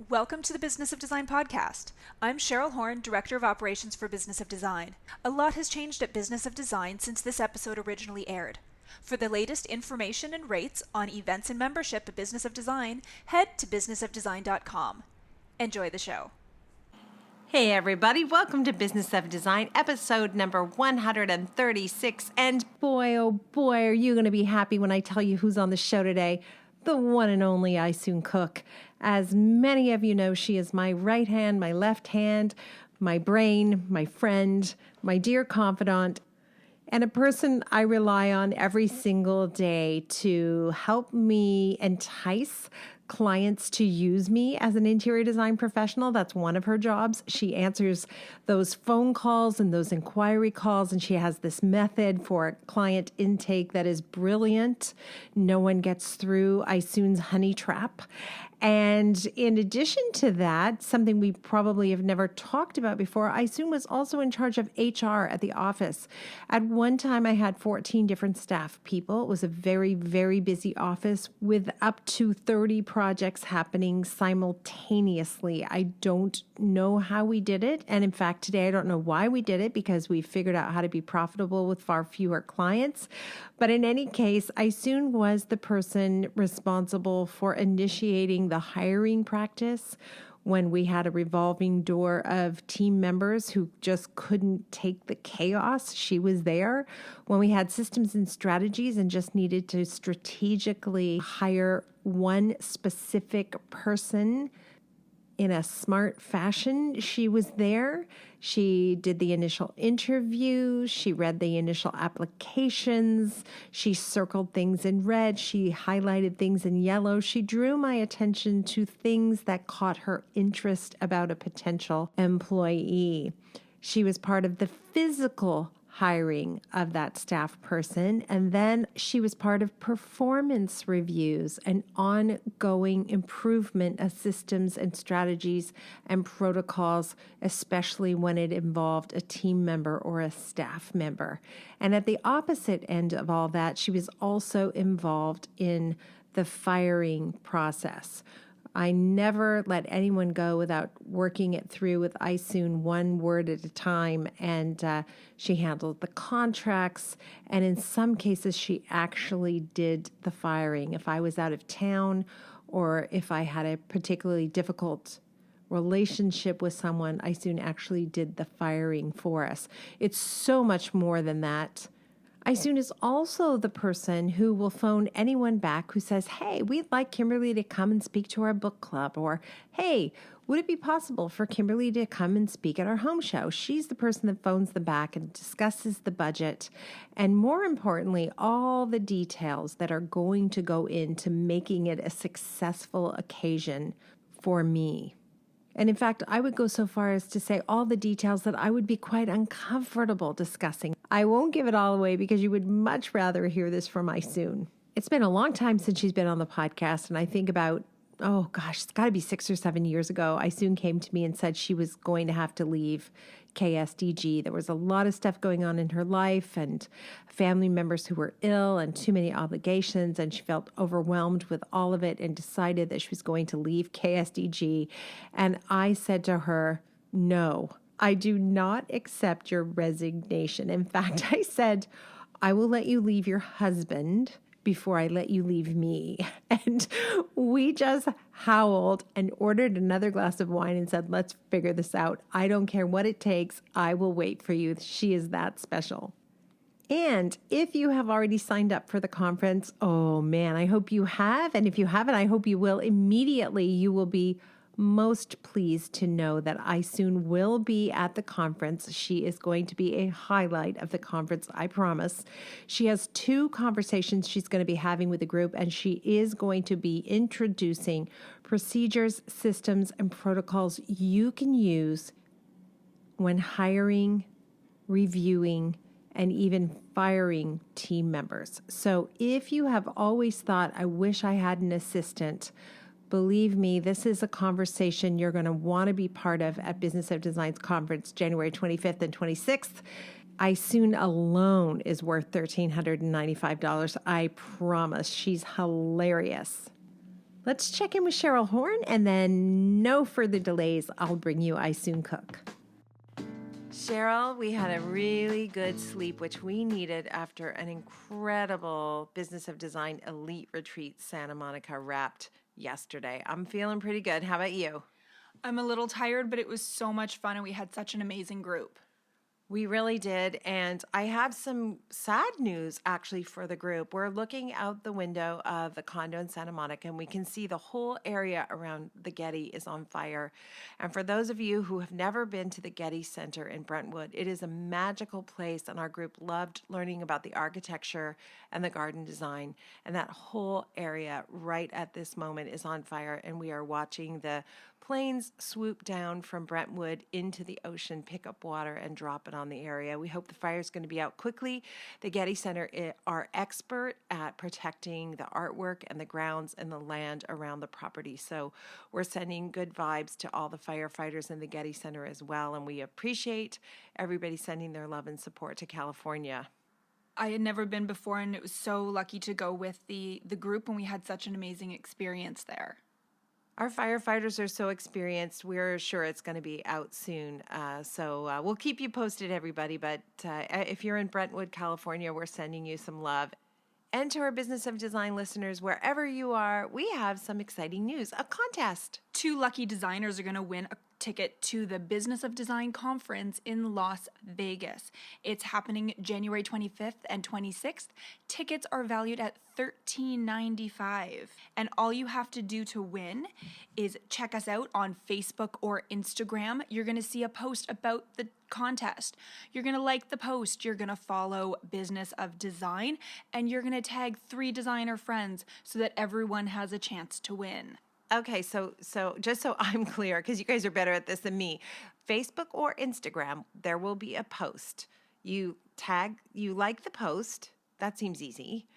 Welcome to the Business of Design podcast. I'm Cheryl Horn, Director of Operations for Business of Design. A lot has changed at Business of Design since this episode originally aired. For the latest information and rates on events and membership at Business of Design, head to businessofdesign.com. Enjoy the show. Hey everybody, welcome to Business of Design, episode number 136. And boy, oh boy, are you going to be happy when I tell you who's on the show today. The one and only Aysun Kuck. As many of you know, she is my right hand, my left hand, my brain, my friend, my dear confidant, and a person I rely on every single day to help me entice clients to use me as an interior design professional. That's one of her jobs. She answers those phone calls and those inquiry calls, and she has this method for client intake that is brilliant. No one gets through Aysun's honey trap. And in addition to that, something we probably have never talked about before, Aysun was also in charge of HR at the office. At one time, I had 14 different staff people. It was a very, very busy office with up to 30 projects happening simultaneously. I don't know how we did it. And in fact, today, I don't know why we did it because we figured out how to be profitable with far fewer clients. But in any case, Aysun was the person responsible for initiating the hiring practice when we had a revolving door of team members who just couldn't take the chaos. She was there. When we had systems and strategies and just needed to strategically hire one specific person in a smart fashion, she was there. She did the initial interview. She read the initial applications. She circled things in red. She highlighted things in yellow. She drew my attention to things that caught her interest about a potential employee. She was part of the physical hiring of that staff person. And then she was part of performance reviews and ongoing improvement of systems and strategies and protocols, especially when it involved a team member or a staff member. And at the opposite end of all that, she was also involved in the firing process. I never let anyone go without working it through with Aysun one word at a time, and she handled the contracts, and in some cases she actually did the firing. If I was out of town or if I had a particularly difficult relationship with someone, Aysun actually did the firing for us. It's so much more than that. Aysun is also the person who will phone anyone back who says, hey, we'd like Kimberley to come and speak to our book club, or hey, would it be possible for Kimberley to come and speak at our home show? She's the person that phones them back and discusses the budget, and more importantly, all the details that are going to go into making it a successful occasion for me. And in fact, I would go so far as to say all the details that I would be quite uncomfortable discussing. I won't give it all away because you would much rather hear this from Aysun. It's been a long time since she's been on the podcast, and I think about, oh gosh, it's got to be 6 or 7 years ago, Aysun came to me and said she was going to have to leave KSDG. There was a lot of stuff going on in her life and family members who were ill and too many obligations, and she felt overwhelmed with all of it and decided that she was going to leave KSDG. And I said to her, no, I do not accept your resignation. In fact, I said, I will let you leave your husband before I let you leave me. And we just howled and ordered another glass of wine and said, let's figure this out. I don't care what it takes. I will wait for you. She is that special. And if you have already signed up for the conference, oh man, I hope you have. And if you haven't, I hope you will. Immediately, you will be most pleased to know that Aysun will be at the conference. She is going to be a highlight of the conference, I promise. She has 2 conversations she's going to be having with the group, and she is going to be introducing procedures, systems, and protocols you can use when hiring, reviewing, and even firing team members. So if you have always thought, I wish I had an assistant, believe me, this is a conversation you're going to want to be part of at Business of Design's conference, January 25th and 26th. Aysun alone is worth $1,395. I promise. She's hilarious. Let's check in with Cheryl Horn, and then no further delays, I'll bring you Aysun Kuck. Cheryl, we had a really good sleep, which we needed after an incredible Business of Design Elite Retreat Santa Monica wrapped yesterday. I'm feeling pretty good. How about you? I'm a little tired, but it was so much fun and we had such an amazing group. We really did, and I have some sad news actually for the group. We're looking out the window of the condo in Santa Monica, and we can see the whole area around the Getty is on fire. And for those of you who have never been to the Getty Center in Brentwood, it is a magical place, and our group loved learning about the architecture and the garden design. And that whole area right at this moment is on fire, and we are watching the planes swoop down from Brentwood into the ocean, pick up water, and drop it on the area. We hope the fire is going to be out quickly. The Getty Center are expert at protecting the artwork and the grounds and the land around the property. So we're sending good vibes to all the firefighters in the Getty Center as well, and we appreciate everybody sending their love and support to California. I had never been before and it was so lucky to go with the group, and we had such an amazing experience there. Our firefighters are so experienced. We're sure it's going to be out soon. So we'll keep you posted, everybody. But if you're in Brentwood, California, we're sending you some love. And to our Business of Design listeners, wherever you are, we have some exciting news, a contest. 2 lucky designers are going to win a ticket to the Business of Design conference in Las Vegas. It's happening January 25th and 26th. Tickets are valued at $13.95. And all you have to do to win is check us out on Facebook or Instagram. You're going to see a post about the contest. You're going to like the post. You're going to follow Business of Design, and you're going to tag 3 designer friends so that everyone has a chance to win. Okay, so just so I'm clear, because you guys are better at this than me, Facebook or Instagram, there will be a post. You like the post. That seems easy.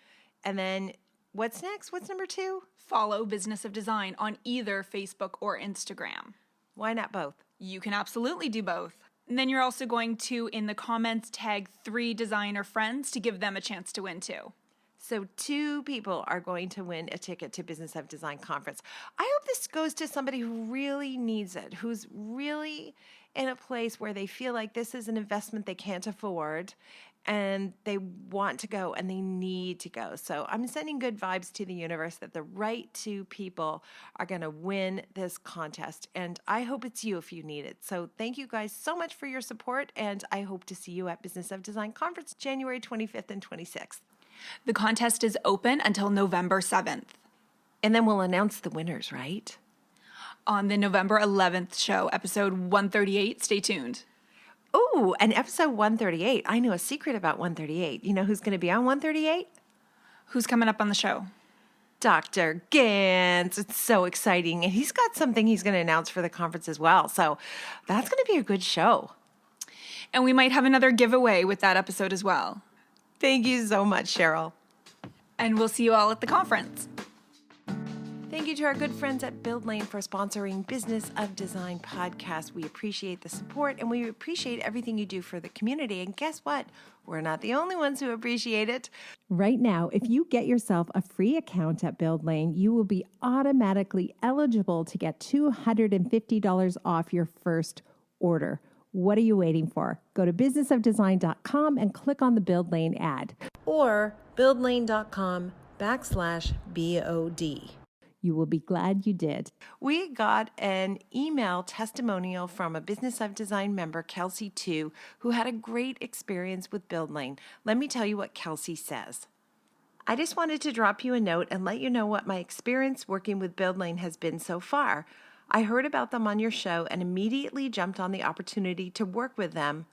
And then what's next? What's number 2? Follow Business of Design on either Facebook or Instagram. Why not both? You can absolutely do both. And then you're also going to, in the comments, tag 3 designer friends to give them a chance to win too. So 2 people are going to win a ticket to Business of Design Conference. I hope this goes to somebody who really needs it, who's really in a place where they feel like this is an investment they can't afford and they want to go and they need to go. So I'm sending good vibes to the universe that the right 2 people are going to win this contest. And I hope it's you if you need it. So thank you guys so much for your support. And I hope to see you at Business of Design Conference, January 25th and 26th. The contest is open until November 7th. And then we'll announce the winners, right? On the November 11th show, episode 138. Stay tuned. Oh, and episode 138. I know a secret about 138. You know who's going to be on 138? Who's coming up on the show? Dr. Gantz. It's so exciting. And he's got something he's going to announce for the conference as well. So that's going to be a good show. And we might have another giveaway with that episode as well. Thank you so much, Cheryl. And we'll see you all at the conference. Thank you to our good friends at Buildlane for sponsoring Business of Design podcast. We appreciate the support and we appreciate everything you do for the community. And guess what? We're not the only ones who appreciate it. Right now, if you get yourself a free account at Buildlane, you will be automatically eligible to get $250 off your first order. What are you waiting for? Go to businessofdesign.com and click on the Buildlane ad. Or buildlane.com/BOD. You will be glad you did. We got an email testimonial from a Business of Design member, Kelsey 2, who had a great experience with Buildlane. Let me tell you what Kelsey says. I just wanted to drop you a note and let you know what my experience working with Buildlane has been so far. I heard about them on your show and immediately jumped on the opportunity to work with them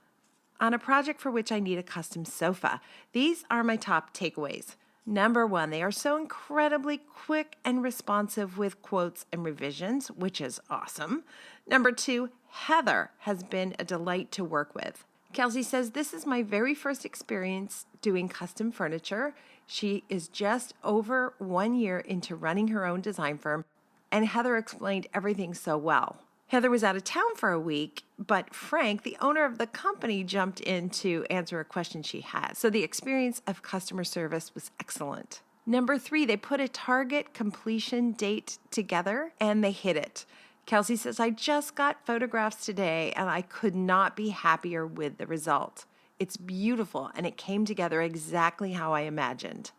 on a project for which I need a custom sofa. These are my top takeaways. Number 1, they are so incredibly quick and responsive with quotes and revisions, which is awesome. Number 2, Heather has been a delight to work with. Kelsey says, this is my very first experience doing custom furniture. She is just over 1 year into running her own design firm, and Heather explained everything so well. Heather was out of town for a week, but Frank, the owner of the company, jumped in to answer a question she had. So the experience of customer service was excellent. Number 3, they put a target completion date together and they hit it. Kelsey says, I just got photographs today and I could not be happier with the result. It's beautiful and it came together exactly how I imagined.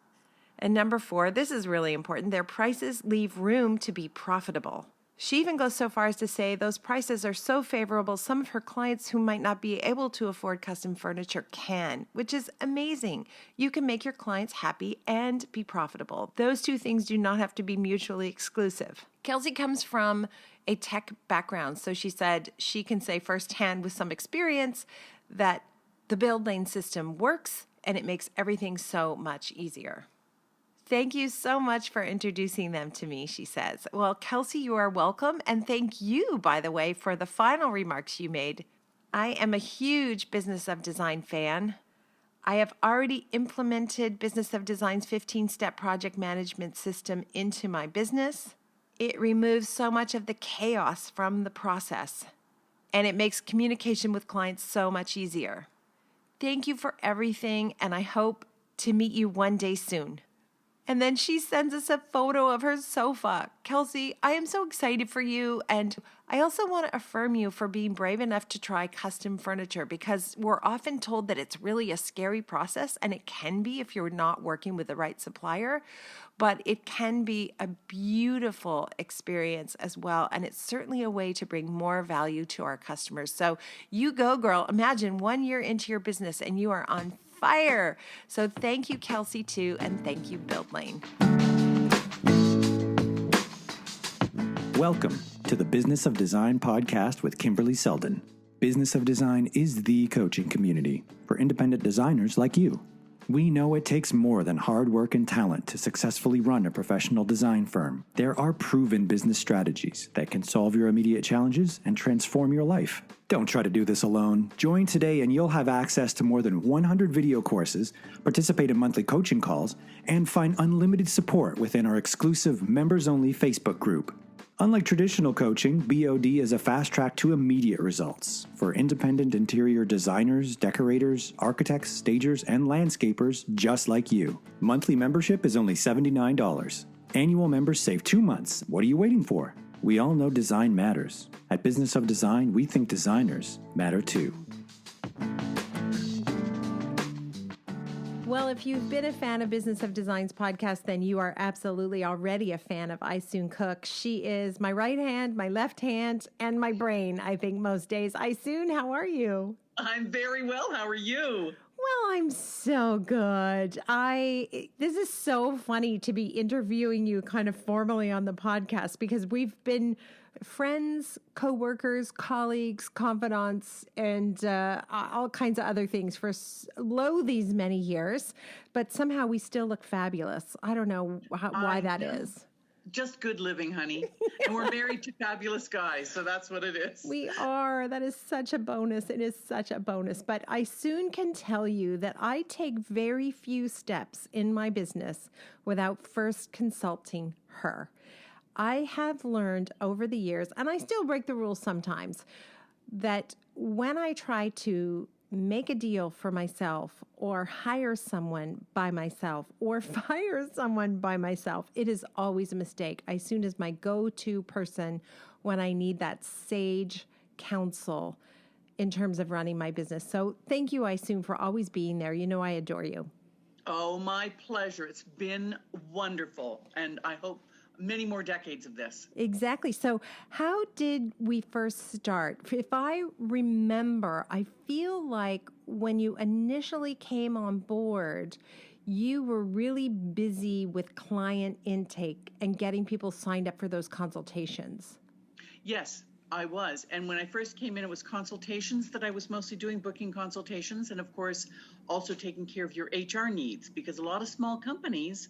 And number 4, this is really important, their prices leave room to be profitable. She even goes so far as to say those prices are so favorable, some of her clients who might not be able to afford custom furniture can, which is amazing. You can make your clients happy and be profitable. Those two things do not have to be mutually exclusive. Kelsey comes from a tech background, so she said she can say firsthand with some experience that the Buildlane system works and it makes everything so much easier. Thank you so much for introducing them to me, she says. Well, Kelsey, you are welcome. And thank you, by the way, for the final remarks you made. I am a huge Business of Design fan. I have already implemented Business of Design's 15-step project management system into my business. It removes so much of the chaos from the process, and it makes communication with clients so much easier. Thank you for everything, and I hope to meet you one day soon. And then she sends us a photo of her sofa. Kelsey, I am so excited for you. And I also want to affirm you for being brave enough to try custom furniture, because we're often told that it's really a scary process, and it can be if you're not working with the right supplier, but it can be a beautiful experience as well. And it's certainly a way to bring more value to our customers. So you go, girl. Imagine 1 year into your business and you are on fire. So thank you, Kelsey, too, and thank you, Buildlane. Welcome to the Business of Design podcast with Kimberley Seldon. Business of Design is the coaching community for independent designers like you. We know it takes more than hard work and talent to successfully run a professional design firm. There are proven business strategies that can solve your immediate challenges and transform your life. Don't try to do this alone. Join today and you'll have access to more than 100 video courses, participate in monthly coaching calls, and find unlimited support within our exclusive members-only Facebook group. Unlike traditional coaching, BOD is a fast track to immediate results for independent interior designers, decorators, architects, stagers, and landscapers just like you. Monthly membership is only $79. Annual members save 2 months. What are you waiting for? We all know design matters. At Business of Design, we think designers matter too. Well, if you've been a fan of Business of Design's podcast, then you are absolutely already a fan of Aysun Kuck. She is my right hand, my left hand, and my brain, I think, most days. Aysun, how are you? I'm very well. How are you? Well, I'm so good. This is so funny to be interviewing you kind of formally on the podcast, because we've been friends, co-workers, colleagues, confidants, and all kinds of other things for these many years. But somehow we still look fabulous. I don't know why that is. Just good living, honey. And we're married to fabulous guys, so that's what it is. We are. That is such a bonus. It is such a bonus. But I soon can tell you that I take very few steps in my business without first consulting her. I have learned over the years, and I still break the rules sometimes, that when I try to make a deal for myself or hire someone by myself or fire someone by myself, it is always a mistake. Aysun is my go-to person when I need that sage counsel in terms of running my business. So thank you, Aysun, for always being there. You know I adore you. Oh, my pleasure. It's been wonderful, and I hope many more decades of this. Exactly. So how did we first start? If I remember, I feel like when you initially came on board, you were really busy with client intake and getting people signed up for those consultations. Yes, I was. And when I first came in, it was consultations that I was mostly doing, booking consultations, and of course, also taking care of your HR needs, because a lot of small companies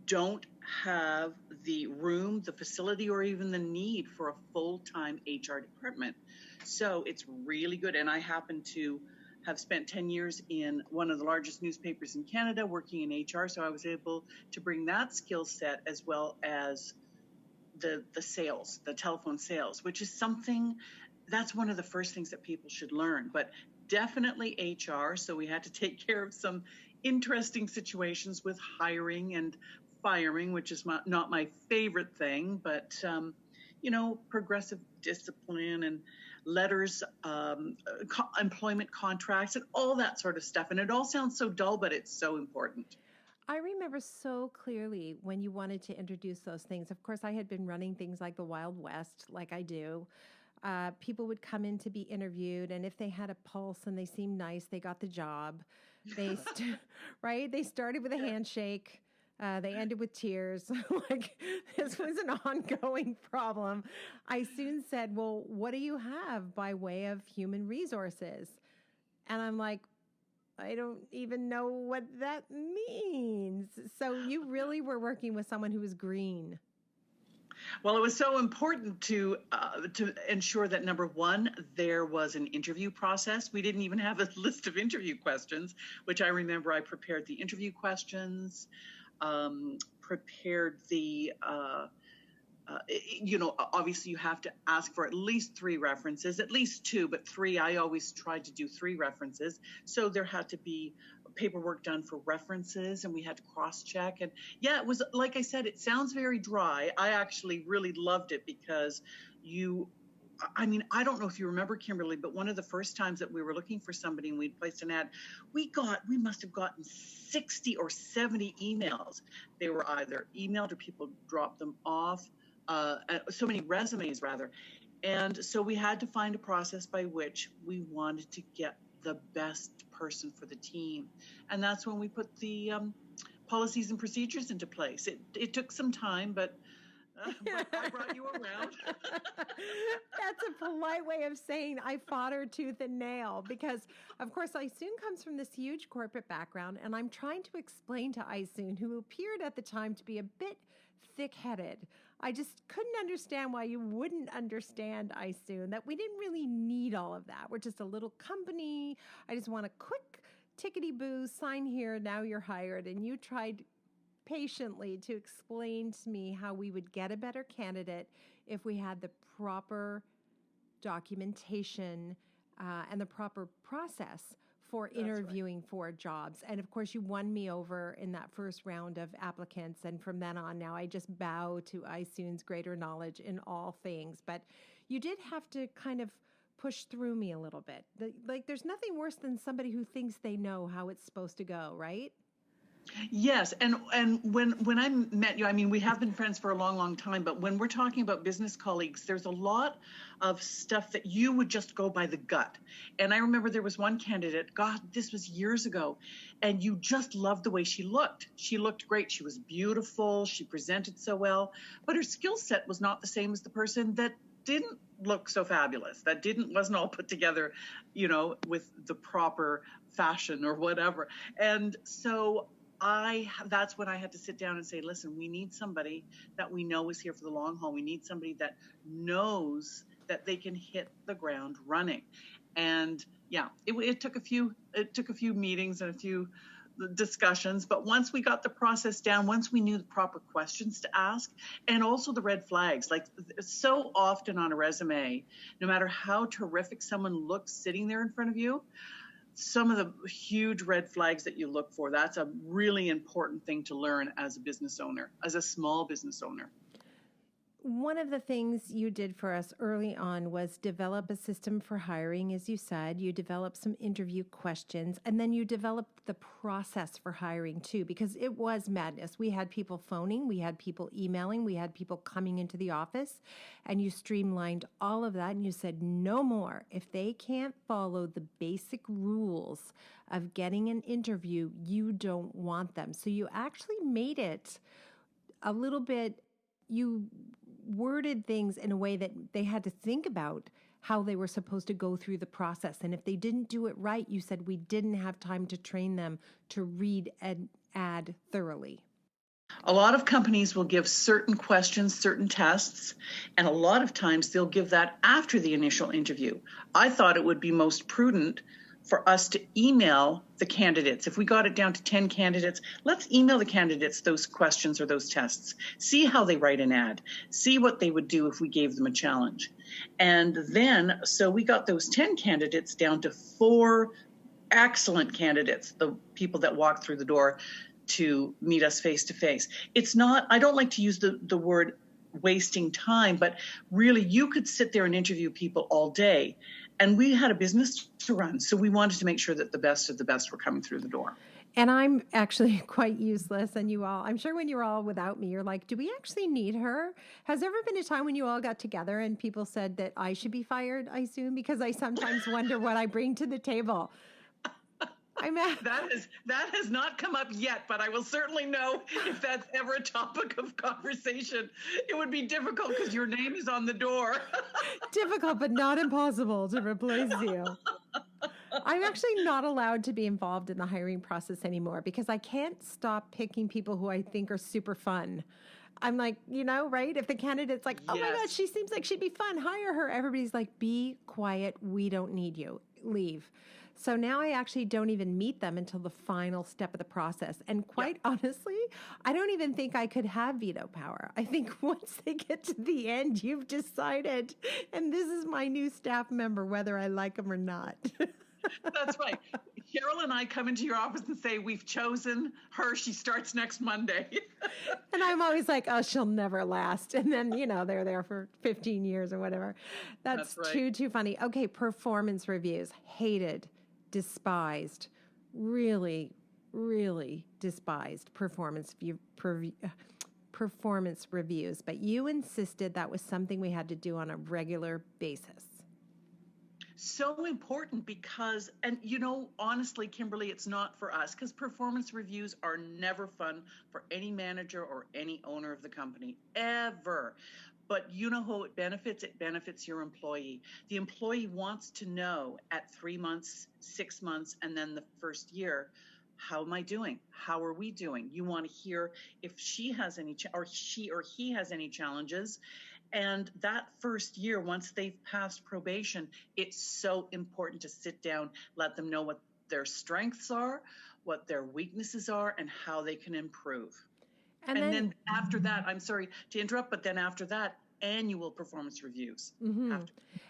don't have the room, the facility, or even the need for a full-time HR department. So it's really good. And I happen to have spent 10 years in one of the largest newspapers in Canada working in HR. So I was able to bring that skill set as well as the sales, the telephone sales, which is something that's one of the first things that people should learn. But definitely HR. So we had to take care of some interesting situations with hiring and firing, which is not my favorite thing, but, progressive discipline and letters, employment contracts and all that sort of stuff. And it all sounds so dull, but it's so important. I remember so clearly when you wanted to introduce those things. Of course, I had been running things like the Wild West, like I do. People would come in to be interviewed, and if they had a pulse and they seemed nice, they got the job. Right? They started with a handshake. They ended with tears. Like, this was an ongoing problem. I soon said, well, what do you have by way of human resources? And I'm like, I don't even know what that means. So you really were working with someone who was green. Well, it was so important to ensure that, number one, there was an interview process. We didn't even have a list of interview questions, which I remember I prepared the interview questions, prepared the, obviously you have to ask for at least 3 references, at least 2, but 3. I always tried to do 3 references. So there had to be paperwork done for references, and we had to cross-check. And yeah, it was, like I said, it sounds very dry. I actually really loved it because I don't know if you remember, Kimberly, but one of the first times that we were looking for somebody and we'd placed an ad, we must have gotten 60 or 70 emails. They were either emailed or people dropped them off. So many resumes, rather. And so we had to find a process by which we wanted to get the best person for the team. And that's when we put the policies and procedures into place. It took some time, but I brought you around. That's a polite way of saying I fought her tooth and nail, because, of course, Aysun comes from this huge corporate background, and I'm trying to explain to Aysun, who appeared at the time to be a bit thick-headed. I just couldn't understand why you wouldn't understand, Aysun, that we didn't really need all of that. We're just a little company. I just want a quick tickety-boo, sign here, now you're hired. And you tried patiently to explain to me how we would get a better candidate if we had the proper documentation and the proper process for interviewing for jobs. And of course, you won me over in that first round of applicants. And from then on, now I just bow to Aysun's greater knowledge in all things. But you did have to kind of push through me a little bit. Like, there's nothing worse than somebody who thinks they know how it's supposed to go, right? Yes, and when I met you, I mean, we have been friends for a long, long time, but when we're talking about business colleagues, there's a lot of stuff that you would just go by the gut. And I remember there was one candidate, God, this was years ago, and you just loved the way she looked. She looked great. She was beautiful. She presented so well, but her skill set was not the same as the person that didn't look so fabulous, that wasn't all put together, with the proper fashion or whatever. And so that's when I had to sit down and say, listen, we need somebody that we know is here for the long haul. We need somebody that knows that they can hit the ground running. And yeah, it took a few meetings and a few discussions, but once we got the process down, once we knew the proper questions to ask, and also the red flags, like so often on a resume, no matter how terrific someone looks sitting there in front of you, some of the huge red flags that you look for, that's a really important thing to learn as a business owner, as a small business owner. One of the things you did for us early on was develop a system for hiring, as you said. You developed some interview questions, and then you developed the process for hiring too, because it was madness. We had people phoning, we had people emailing, we had people coming into the office, and you streamlined all of that, and you said no more. If they can't follow the basic rules of getting an interview, you don't want them. So you actually made it a little bit, you worded things in a way that they had to think about how they were supposed to go through the process. And if they didn't do it right, you said we didn't have time to train them to read an ad thoroughly. A lot of companies will give certain questions, certain tests, and a lot of times they'll give that after the initial interview. I thought it would be most prudent for us to email the candidates. If we got it down to 10 candidates, let's email the candidates those questions or those tests. See how they write an ad. See what they would do if we gave them a challenge. And then, so we got those 10 candidates down to 4 excellent candidates, the people that walk through the door to meet us face to face. It's not, I don't like to use the word wasting time, but really you could sit there and interview people all day. And we had a business to run, so we wanted to make sure that the best of the best were coming through the door. And I'm actually quite useless. And you all, I'm sure when you're all without me, you're like, do we actually need her? Has there ever been a time when you all got together and people said that I should be fired, I assume? Because I sometimes wonder what I bring to the table. That has not come up yet, but I will certainly know if that's ever a topic of conversation. It would be difficult because your name is on the door. Difficult, but not impossible to replace you. I'm actually not allowed to be involved in the hiring process anymore because I can't stop picking people who I think are super fun. I'm like, right? If the candidate's like, oh my God, she seems like she'd be fun, hire her. Everybody's like, be quiet. We don't need you. Leave. So now I actually don't even meet them until the final step of the process. And quite honestly, I don't even think I could have veto power. I think once they get to the end, you've decided, and this is my new staff member, whether I like them or not. That's right. Cheryl and I come into your office and say, we've chosen her. She starts next Monday. And I'm always like, oh, she'll never last. And then, they're there for 15 years or whatever. That's right. Too funny. Okay, performance reviews. Hated, despised, really, really despised performance reviews. But you insisted that was something we had to do on a regular basis. So important because, and honestly, Kimberly, it's not for us because performance reviews are never fun for any manager or any owner of the company, ever. But you know who it benefits? It benefits your employee. The employee wants to know at 3 months, 6 months, and then the first year, how am I doing? How are we doing? You want to hear if she has any, or she or he has any challenges. And that first year, once they've passed probation, it's so important to sit down, let them know what their strengths are, what their weaknesses are, and how they can improve. And then after that, I'm sorry to interrupt, but then after that, annual performance reviews. Mm-hmm.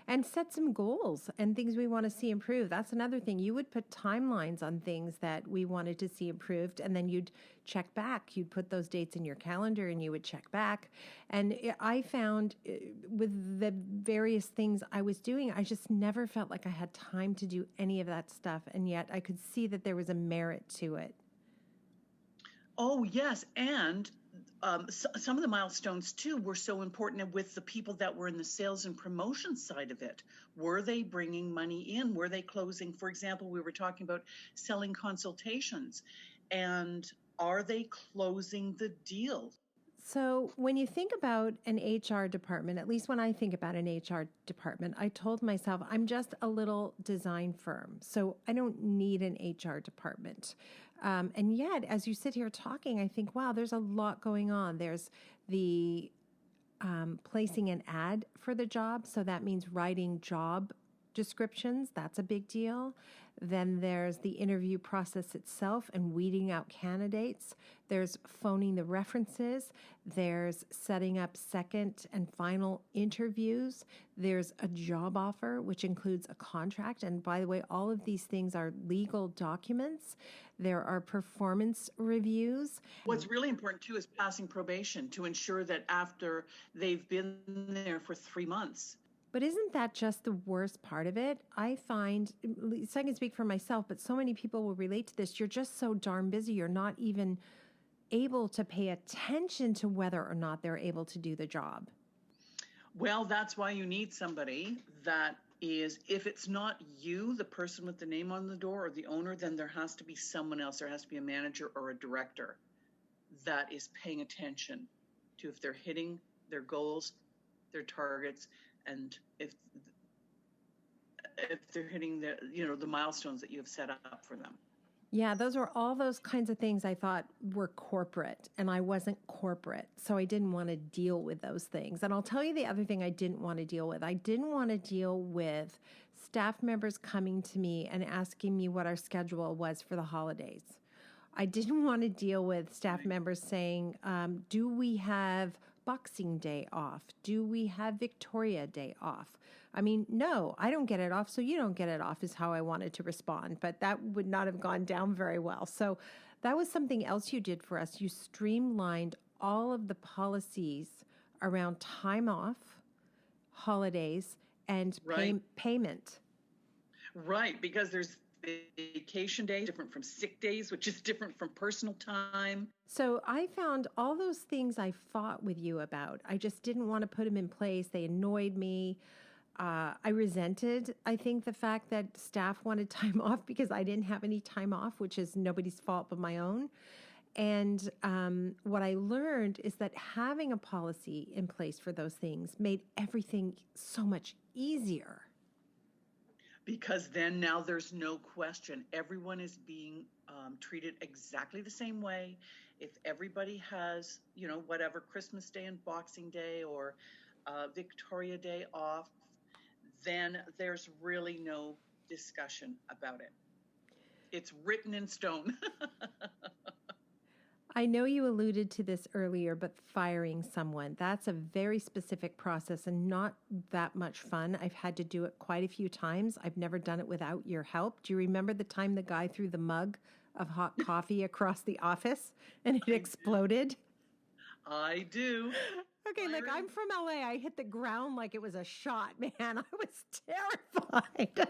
And set some goals and things we want to see improved. That's another thing. You would put timelines on things that we wanted to see improved, and then you'd check back. You'd put those dates in your calendar and you would check back. And I found with the various things I was doing, I just never felt like I had time to do any of that stuff. And yet I could see that there was a merit to it. Oh, yes. And some of the milestones, too, were so important with the people that were in the sales and promotion side of it. Were they bringing money in? Were they closing? For example, we were talking about selling consultations. And are they closing the deal? So when you think about an HR department, at least when I think about an HR department, I told myself I'm just a little design firm. So I don't need an HR department. And yet, as you sit here talking, I think, wow, there's a lot going on. There's the placing an ad for the job. So that means writing job descriptions. That's a big deal. Then there's the interview process itself and weeding out candidates. There's phoning the references. There's setting up second and final interviews. There's a job offer, which includes a contract. And by the way, all of these things are legal documents. There are performance reviews. What's really important, too, is passing probation to ensure that after they've been there for 3 months. But isn't that just the worst part of it? I find, so I can speak for myself, but so many people will relate to this. You're just so darn busy. You're not even able to pay attention to whether or not they're able to do the job. Well, that's why you need somebody that is, if it's not you, the person with the name on the door or the owner, then there has to be someone else. There has to be a manager or a director that is paying attention to if they're hitting their goals, their targets, and if they're hitting the milestones that you have set up for them. Yeah, those were all those kinds of things I thought were corporate, and I wasn't corporate, so I didn't want to deal with those things. And I'll tell you the other thing I didn't want to deal with. I didn't want to deal with staff members coming to me and asking me what our schedule was for the holidays. I didn't want to deal with staff members saying, do we have Boxing Day off? Do we have Victoria Day off? I mean, no, I don't get it off, so you don't get it off is how I wanted to respond, but that would not have gone down very well. So that was something else you did for us. You streamlined all of the policies around time off, holidays, and payment. Right, because there's vacation days different from sick days, which is different from personal time. So I found all those things I fought with you about. I just didn't want to put them in place. They annoyed me. I resented, I think, the fact that staff wanted time off because I didn't have any time off, which is nobody's fault but my own. And what I learned is that having a policy in place for those things made everything so much easier. Because then now there's no question. Everyone is being treated exactly the same way. If everybody has, whatever, Christmas Day and Boxing Day or Victoria Day off, then there's really no discussion about it. It's written in stone. I know you alluded to this earlier, but firing someone, that's a very specific process and not that much fun. I've had to do it quite a few times. I've never done it without your help. Do you remember the time the guy threw the mug of hot coffee across the office and it exploded? I do. Okay, like I'm from LA. I hit the ground like it was a shot, man. I was terrified.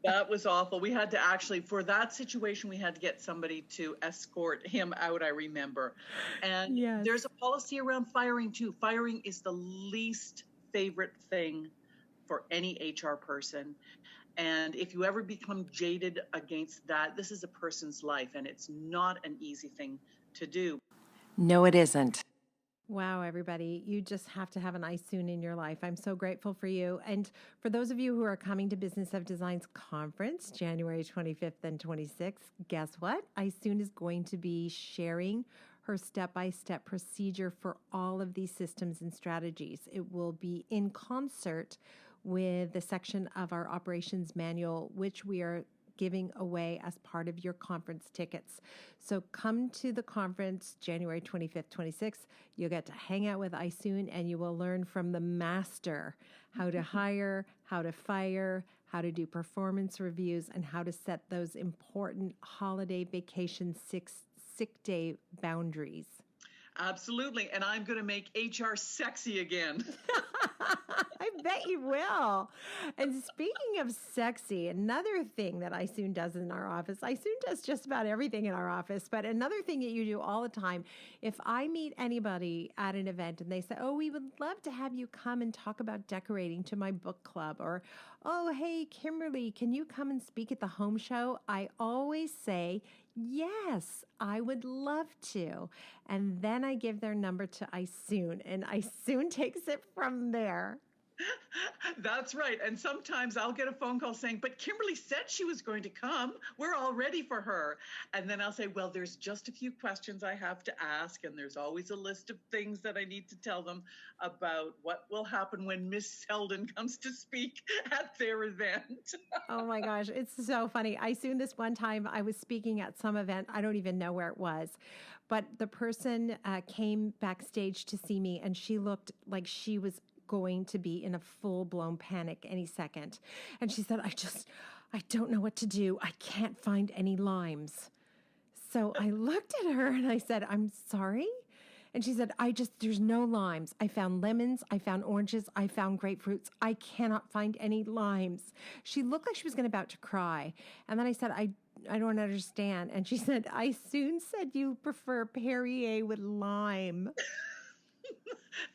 That was awful. We had to actually, for that situation, we had to get somebody to escort him out, I remember. And Yes. There's a policy around firing too. Firing is the least favorite thing for any HR person. And if you ever become jaded against that, this is a person's life and it's not an easy thing to do. No, it isn't. Wow, everybody. You just have to have an Aysun in your life. I'm so grateful for you. And for those of you who are coming to Business of Design's conference, January 25th and 26th, guess what? Aysun is going to be sharing her step-by-step procedure for all of these systems and strategies. It will be in concert with the section of our operations manual, which we are giving away as part of your conference tickets. So come to the conference January 25th, 26th. You'll get to hang out with Aysun and you will learn from the master how to hire, how to fire, how to do performance reviews, and how to set those important holiday vacation sick day boundaries. Absolutely. And I'm going to make HR sexy again. I bet you will. And speaking of sexy, another thing that Aysun does in our office, Aysun does just about everything in our office, but another thing that you do all the time, if I meet anybody at an event and they say, oh, we would love to have you come and talk about decorating to my book club, or, oh, hey, Kimberly, can you come and speak at the home show? I always say, yes, I would love to. And then I give their number to Aysun, and Aysun takes it from there. That's right. And sometimes I'll get a phone call saying, but Kimberly said she was going to come. We're all ready for her. And then I'll say, well, there's just a few questions I have to ask. And there's always a list of things that I need to tell them about what will happen when Miss Seldon comes to speak at their event. Oh my gosh, it's so funny. Aysun, this one time I was speaking at some event. I don't even know where it was, but the person came backstage to see me and she looked like she was going to be in a full-blown panic any second. And she said, I don't know what to do. I can't find any limes. So I looked at her and I said, I'm sorry. And she said, there's no limes. I found lemons. I found oranges. I found grapefruits. I cannot find any limes. She looked like she was about to cry. And then I said, I don't understand. And she said, Aysun said you prefer Perrier with lime.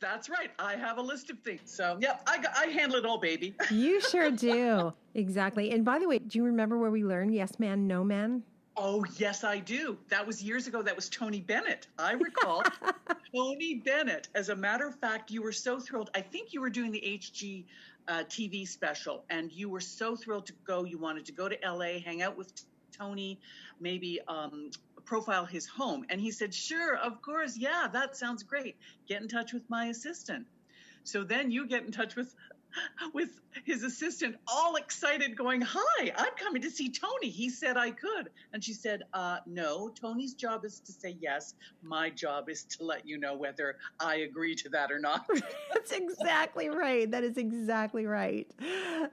That's right. I have a list of things. So, yeah, I handle it all, baby. You sure do. Exactly. And by the way, do you remember where we learned yes man, no man? Oh, yes, I do. That was years ago. That was Tony Bennett. I recall Tony Bennett. As a matter of fact, you were so thrilled. I think you were doing the HG TV special, and you were so thrilled to go. You wanted to go to LA, hang out with Tony, maybe profile his home. And he said, sure, of course. Yeah, that sounds great. Get in touch with my assistant. So then you get in touch with his assistant, all excited, going, "Hi, I'm coming to see Tony. He said I could." And she said, "No, Tony's job is to say yes. My job is to let you know whether I agree to that or not." That's exactly right. That is exactly right.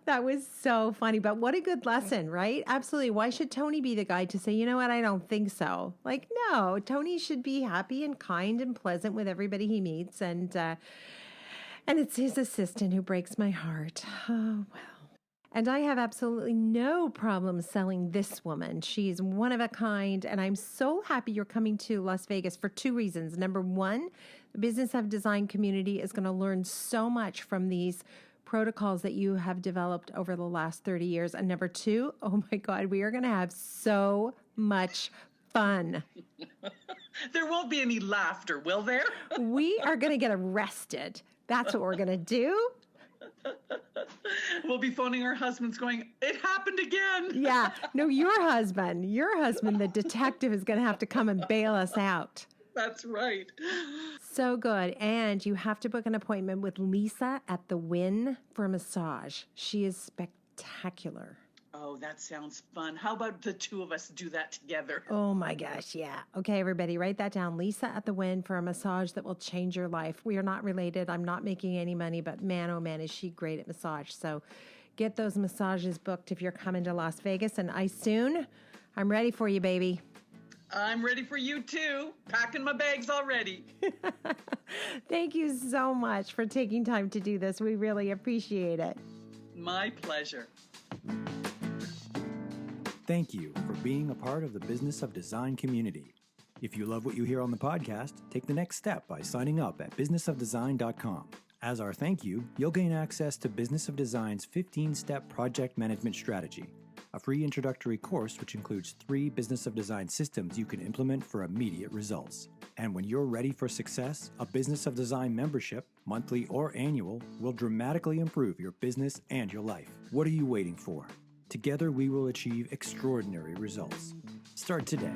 That was so funny. But what a good lesson, right? Absolutely. Why should Tony be the guy to say, you know what, I don't think so? Like, no, Tony should be happy and kind and pleasant with everybody he meets. And it's his assistant who breaks my heart. Oh, well. And I have absolutely no problem selling this woman. She's one of a kind, and I'm so happy you're coming to Las Vegas for two reasons. Number one, the Business of Design community is going to learn so much from these protocols that you have developed over the last 30 years. And number two, oh my God, we are going to have so much fun. There won't be any laughter, will there? We are going to get arrested. That's what we're going to do. We'll be phoning our husbands going, "It happened again." Yeah. No, your husband, the detective, is going to have to come and bail us out. That's right. So good. And you have to book an appointment with Lisa at the Wynn for a massage. She is spectacular. Oh, that sounds fun. How about the two of us do that together? Oh my gosh, yeah. Okay, everybody, write that down. Lisa at the Wynn for a massage that will change your life. We are not related. I'm not making any money, but man, oh man, is she great at massage. So get those massages booked if you're coming to Las Vegas. And Aysun, I'm ready for you, baby. I'm ready for you too. Packing my bags already. Thank you so much for taking time to do this. We really appreciate it. My pleasure. Thank you for being a part of the Business of Design community. If you love what you hear on the podcast, take the next step by signing up at businessofdesign.com. As our thank you, you'll gain access to Business of Design's 15-step project management strategy, a free introductory course which includes 3 Business of Design systems you can implement for immediate results. And when you're ready for success, a Business of Design membership, monthly or annual, will dramatically improve your business and your life. What are you waiting for? Together we will achieve extraordinary results. Start today.